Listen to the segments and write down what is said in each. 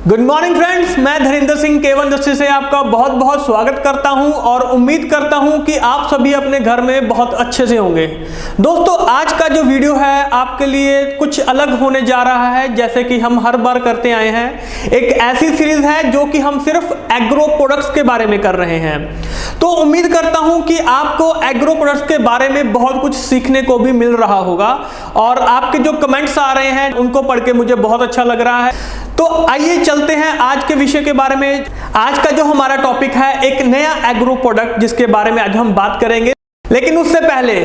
Good morning friends, मैं धीरेन्द्र सिंह केवन दोस्ती से आपका बहुत बहुत स्वागत करता हूं और उम्मीद करता हूं कि आप सभी अपने घर में बहुत अच्छे से होंगे। दोस्तों, आज का जो वीडियो है आपके लिए कुछ अलग होने जा रहा है, जैसे कि हम हर बार करते आए हैं। एक ऐसी सीरीज है जो कि हम सिर्फ एग्रो प्रोडक्ट्स के बारे में कर रहे हैं। तो उम्मीद करता हूं कि आपको एग्रो प्रोडक्ट्स के बारे में बहुत कुछ सीखने को भी मिल रहा होगा और आपके जो कमेंट्स आ रहे हैं उनको पढ़ के मुझे बहुत अच्छा लग रहा है। तो आइए चलते हैं आज के विषय के बारे में। आज का जो हमारा टॉपिक है एक नया एग्रो प्रोडक्ट, जिसके बारे में आज हम बात करेंगे। लेकिन उससे पहले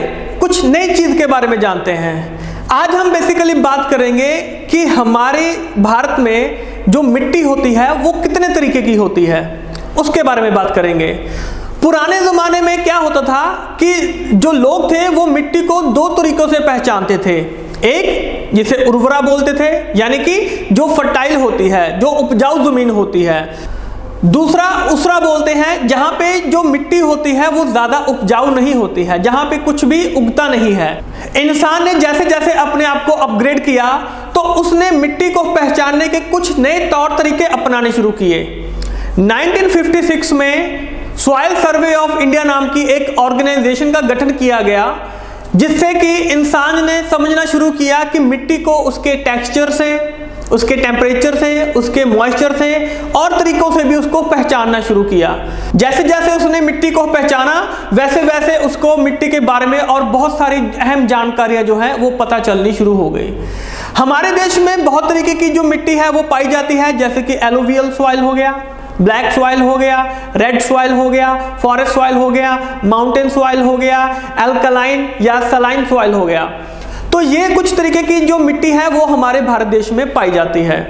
कुछ नई चीज के बारे में जानते हैं। आज हम बेसिकली बात करेंगे कि हमारे भारत में जो मिट्टी होती है वो कितने तरीके की होती है, उसके बारे में बात करेंगे। पुराने जमाने में क्या होता था कि जो लोग थे वो मिट्टी को दो तरीकों से पहचानते थे। एक जिसे उर्वरा बोलते थे, यानी कि जो फर्टाइल होती है, जो उपजाऊ जमीन होती है। दूसरा उसरा बोलते हैं, जहां पे जो मिट्टी होती है वो ज्यादा उपजाऊ नहीं होती है, जहां पे कुछ भी उगता नहीं है। इंसान ने जैसे जैसे अपने आप को अपग्रेड किया तो उसने मिट्टी को पहचानने के कुछ नए तौर तरीके अपनाने शुरू किए। 1956 में सॉइल सर्वे ऑफ इंडिया नाम की एक ऑर्गेनाइजेशन का गठन किया गया, जिससे कि इंसान ने समझना शुरू किया कि मिट्टी को उसके टेक्सचर से, उसके टेम्परेचर से, उसके मॉइस्चर से और तरीकों से भी उसको पहचानना शुरू किया। जैसे जैसे उसने मिट्टी को पहचाना वैसे वैसे उसको मिट्टी के बारे में और बहुत सारी अहम जानकारियां जो हैं वो पता चलनी शुरू हो गई। हमारे देश में बहुत तरीके की जो मिट्टी है वो पाई जाती है, जैसे कि एलुवियल सॉइल हो गया, ब्लैक सॉइल हो गया, रेड सॉइल हो गया, फॉरेस्ट सॉइल हो गया, माउंटेन सॉइल हो गया, अल्कलाइन या सलाइन सॉइल हो गया। तो ये कुछ तरीके की जो मिट्टी है वो हमारे भारत देश में पाई जाती है।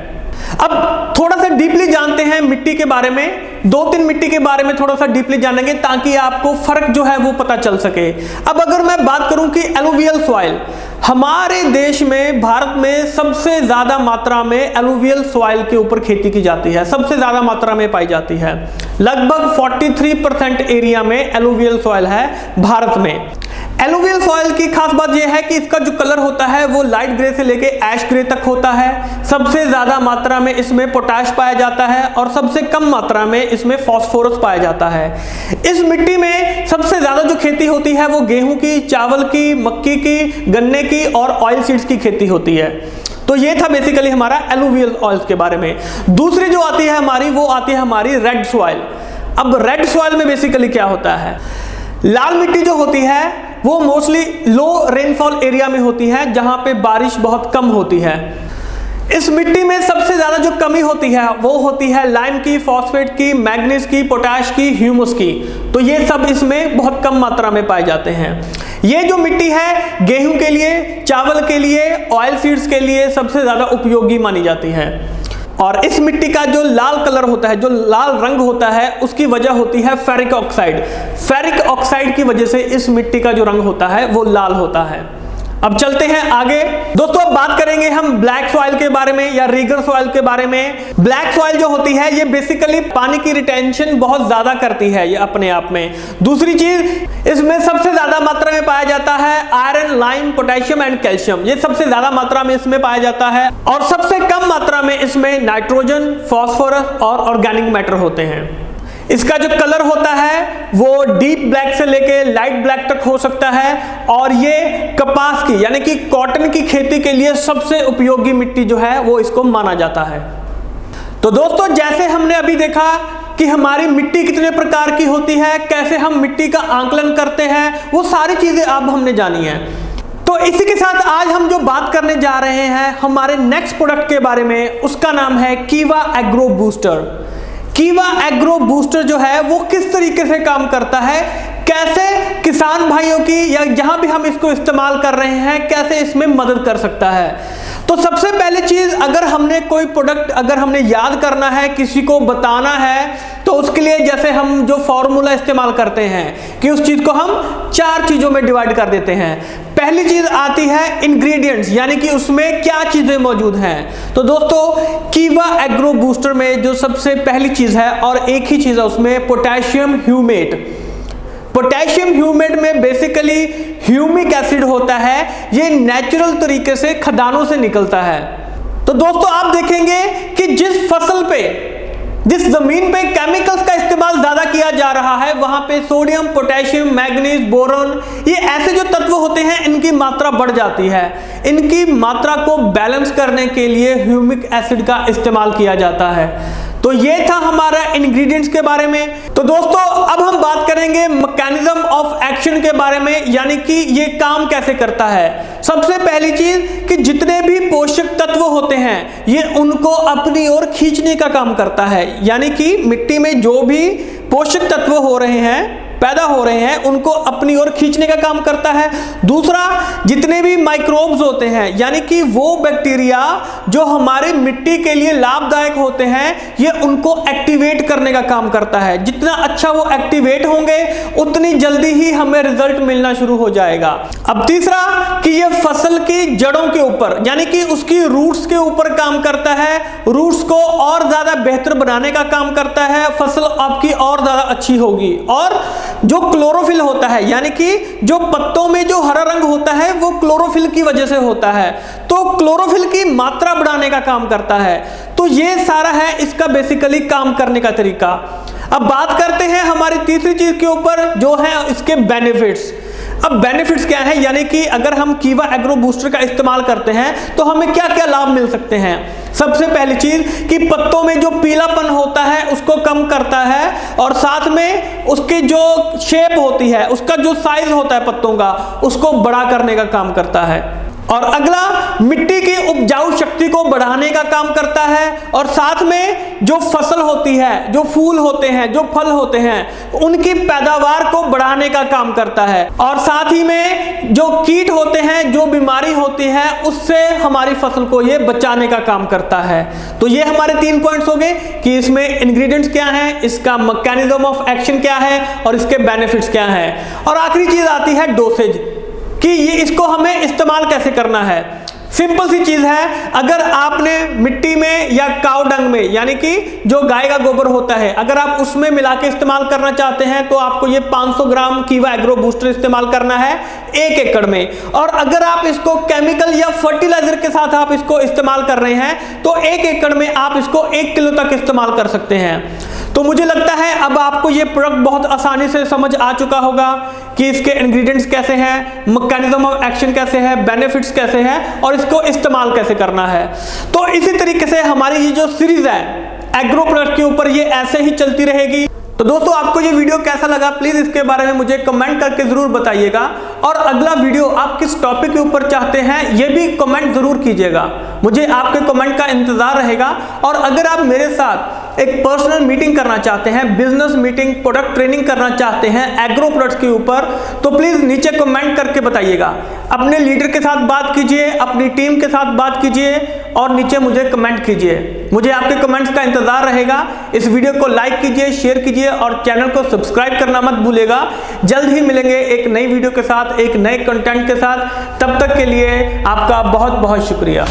अब थोड़ा सा डीपली जानते हैं मिट्टी के बारे में। दो तीन मिट्टी के बारे में थोड़ा सा डीपली जानेंगे ताकि आपको फर्क जो है वो पता चल सके। अब अगर मैं बात करूं कि एलुवियल सॉइल, हमारे देश में भारत में सबसे ज्यादा मात्रा में एलुवियल सॉइल के ऊपर खेती की जाती है, सबसे ज्यादा मात्रा में पाई जाती है। लगभग 43% एरिया में एलुवियल सॉइल है भारत में। एलुवियल सॉइल की खास बात यह है कि इसका जो कलर होता है वो लाइट ग्रे से लेके ऐश ग्रे तक होता है। सबसे ज्यादा मात्रा में इसमें पोटाश पाया जाता है और सबसे कम मात्रा में इसमें फास्फोरस पाया जाता है। इस मिट्टी में सबसे ज्यादा जो खेती होती है वो गेहूं की, चावल की, मक्की की, गन्ने की और ऑयल सीड्स की खेती होती है। तो ये था बेसिकली हमारा एलुवियल ऑयल्स के बारे में। दूसरी जो आती है हमारी, वो आती है हमारी रेड सॉइल। अब रेड सॉइल में बेसिकली क्या होता है, लाल मिट्टी जो होती है वो मोस्टली लो रेनफॉल एरिया में होती है, जहां पे बारिश बहुत कम होती है। इस मिट्टी में सबसे ज्यादा जो कमी होती है वो होती है लाइम की, फॉस्फेट की, मैग्नीज की, पोटाश की, ह्यूमस की। तो ये सब इसमें बहुत कम मात्रा में पाए जाते हैं। ये जो मिट्टी है गेहूं के लिए, चावल के लिए, ऑयल सीड्स के लिए सबसे ज्यादा उपयोगी मानी जाती है। और इस मिट्टी का जो लाल कलर होता है, जो लाल रंग होता है, उसकी वजह होती है फेरिक ऑक्साइड। फेरिक ऑक्साइड की वजह से इस मिट्टी का जो रंग होता है वो लाल होता है। अब चलते हैं आगे। दोस्तों, अब बात करेंगे हम ब्लैक सॉइल के बारे में या रीगर सॉइल के बारे में। ब्लैक सॉइल जो होती है ये बेसिकली पानी की रिटेंशन बहुत ज्यादा करती है ये अपने आप में। दूसरी चीज, इसमें सबसे ज्यादा मात्रा में पाया जाता है iron, lime, potassium and calcium. ये सबसे ज्यादा मात्रा में इसमें पाया जाता है और सबसे कम मात्रा में इसमें नाइट्रोजन, फास्फोरस और ऑर्गेनिक मैटर होते हैं। इसका जो कलर होता है वो डीप ब्लैक से लेके लाइट ब्लैक तक हो सकता है और ये कपास की यानी कि कॉटन की खेती के लिए सबसे उपयोगी मिट्टी जो है वो इसको माना जाता है। तो दोस्तों, जैसे हमने अभी देखा कि हमारी मिट्टी कितने प्रकार की होती है, कैसे हम मिट्टी का आंकलन करते हैं, वो सारी चीजें अब हमने जानी है। तो इसी के साथ आज हम जो बात करने जा रहे हैं हमारे नेक्स्ट प्रोडक्ट के बारे में, उसका नाम है कीवा एग्रो बूस्टर। कीवा एग्रो बूस्टर जो है वो किस तरीके से काम करता है, कैसे किसान भाइयों की या जहां भी हम इसको इस्तेमाल कर रहे हैं कैसे इसमें मदद कर सकता है। तो सबसे पहले चीज, अगर हमने कोई प्रोडक्ट अगर हमने याद करना है, किसी को बताना है, तो उसके लिए जैसे हम जो फॉर्मूला इस्तेमाल करते हैं कि उस चीज को हम चार चीजों में डिवाइड कर देते हैं। पहली चीज आती है इंग्रेडिएंट्स, यानी कि उसमें क्या चीजें मौजूद हैं। तो दोस्तों, कीवा एग्रो बूस्टर में जो सबसे पहली चीज है और एक ही चीज है उसमें, पोटेशियम ह्यूमेट। पोटेशियम ह्यूमेट में बेसिकली ह्यूमिक एसिड होता है, ये नेचुरल तरीके से खदानों से निकलता है। तो तो दोस्तों आप देखेंगे कि जिस फसल पे, जिस जमीन पे केमिकल्स का इस्तेमाल ज्यादा किया जा रहा है, वहां पे सोडियम, पोटेशियम, मैग्नीज, बोरॉन, ये ऐसे जो तत्व होते हैं इनकी मात्रा बढ़ जाती है। इनकी मात्रा को बैलेंस करने के लिए ह्यूमिक एसिड का इस्तेमाल किया जाता है। तो ये था हमारा इंग्रेडिएंट्स के बारे में। तो दोस्तों अब हम बात करेंगे मैकेनिज्म ऑफ एक्शन के बारे में, यानी कि ये काम कैसे करता है। सबसे पहली चीज कि जितने भी पोषक तत्व होते हैं ये उनको अपनी ओर खींचने का काम करता है, यानी कि मिट्टी में जो भी पोषक तत्व हो रहे हैं, पैदा हो रहे हैं, उनको अपनी ओर खींचने का काम करता है। दूसरा, जितने भी माइक्रोब्स होते हैं, यानी कि वो बैक्टीरिया जो हमारे मिट्टी के लिए लाभदायक होते हैं, ये उनको एक्टिवेट करने का काम करता है। जितना अच्छा वो एक्टिवेट होंगे उतनी जल्दी ही हमें रिजल्ट मिलना शुरू हो जाएगा। अब तीसरा कि ये फसल की जड़ों के ऊपर, यानी कि उसकी रूट्स के ऊपर काम करता है। रूट्स को और ज्यादा बेहतर बनाने का काम करता है, फसल आपकी और ज्यादा अच्छी होगी। और जो क्लोरोफिल होता है, यानी कि जो पत्तों में जो हरा रंग होता है वो क्लोरोफिल की वजह से होता है, तो क्लोरोफिल की मात्रा बढ़ाने का काम करता है। तो ये सारा है इसका बेसिकली काम करने का तरीका। अब बात करते हैं हमारी तीसरी चीज के ऊपर, जो है इसके बेनिफिट्स। अब बेनिफिट्स क्या है, यानी कि अगर हम कीवा एग्रो बूस्टर का इस्तेमाल करते हैं तो हमें क्या क्या लाभ मिल सकते हैं। सबसे पहली चीज कि पत्तों में जो पीलापन होता है उसको कम करता है, और साथ में उसकी जो शेप होती है, उसका जो साइज होता है पत्तों का, उसको बड़ा करने का काम करता है। और अगला, मिट्टी की उपजाऊ शक्ति को बढ़ाने का काम करता है, और साथ में जो फसल होती है, जो फूल होते हैं, जो फल होते हैं, उनकी पैदावार को बढ़ाने का काम करता है। और साथ ही में जो कीट होते हैं, जो बीमारी होती है, उससे हमारी फसल को ये बचाने का काम करता है। तो ये हमारे 3 पॉइंट्स हो गए कि इसमें इंग्रेडिएंट्स क्या हैं, इसका मैकेनिज्म ऑफ एक्शन क्या है और इसके बेनिफिट्स क्या हैं। और आखिरी चीज आती है डोसेज, कि ये इसको हमें इस्तेमाल कैसे करना है। सिंपल सी चीज है, अगर आपने मिट्टी में या काऊ डंग में, यानी कि जो गाय का गोबर होता है, अगर आप उसमें मिला के इस्तेमाल करना चाहते हैं तो आपको ये 500 ग्राम कीवा एग्रो बूस्टर इस्तेमाल करना है 1 एकड़ में। और अगर आप इसको केमिकल या फर्टिलाइजर के साथ आप इसको इस्तेमाल कर रहे हैं तो 1 एकड़ में आप इसको 1 किलो तक इस्तेमाल कर सकते हैं। तो मुझे लगता है अब आपको ये प्रोडक्ट बहुत आसानी से समझ आ चुका होगा कि इसके इंग्रेडिएंट्स कैसे हैं, मैकेनिज्म ऑफ एक्शन कैसे है, बेनिफिट्स कैसे हैं और इसको इस्तेमाल कैसे करना है। तो इसी तरीके से हमारी ये जो सीरीज है एग्रो प्रोडक्ट के ऊपर, ये ऐसे ही चलती रहेगी। तो दोस्तों आपको ये वीडियो कैसा लगा प्लीज इसके बारे में मुझे कमेंट करके जरूर बताइएगा, और अगला वीडियो आप किस टॉपिक के ऊपर चाहते हैं ये भी कमेंट जरूर कीजिएगा। मुझे आपके कमेंट का इंतजार रहेगा। और अगर आप मेरे साथ एक पर्सनल मीटिंग करना चाहते हैं, बिजनेस मीटिंग, प्रोडक्ट ट्रेनिंग करना चाहते हैं एग्रो प्रोडक्ट्स के ऊपर, तो प्लीज नीचे कमेंट करके बताइएगा। अपने लीडर के साथ बात कीजिए, अपनी टीम के साथ बात कीजिए और नीचे मुझे कमेंट कीजिए। मुझे आपके कमेंट्स का इंतजार रहेगा। इस वीडियो को लाइक कीजिए, शेयर कीजिए और चैनल को सब्सक्राइब करना मत भूलिएगा। जल्द ही मिलेंगे एक नई वीडियो के साथ, एक नए कंटेंट के साथ। तब तक के लिए आपका बहुत बहुत शुक्रिया।